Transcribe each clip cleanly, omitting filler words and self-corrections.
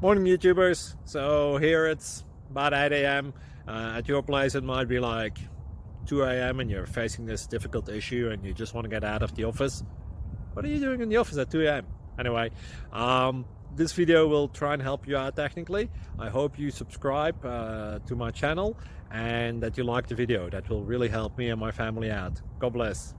Morning YouTubers. So here it's about 8 a.m. At your place it might be like 2 a.m. and you're facing this difficult issue and you just want to get out of the office. What are you doing in the office at 2 a.m.? Anyway, this video will try and help you out technically. I hope you subscribe to my channel and that you like the video. That will really help me and my family out. God bless.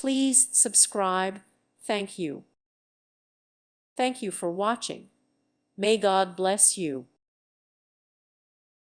Please subscribe. Thank you. Thank you for watching. May God bless you.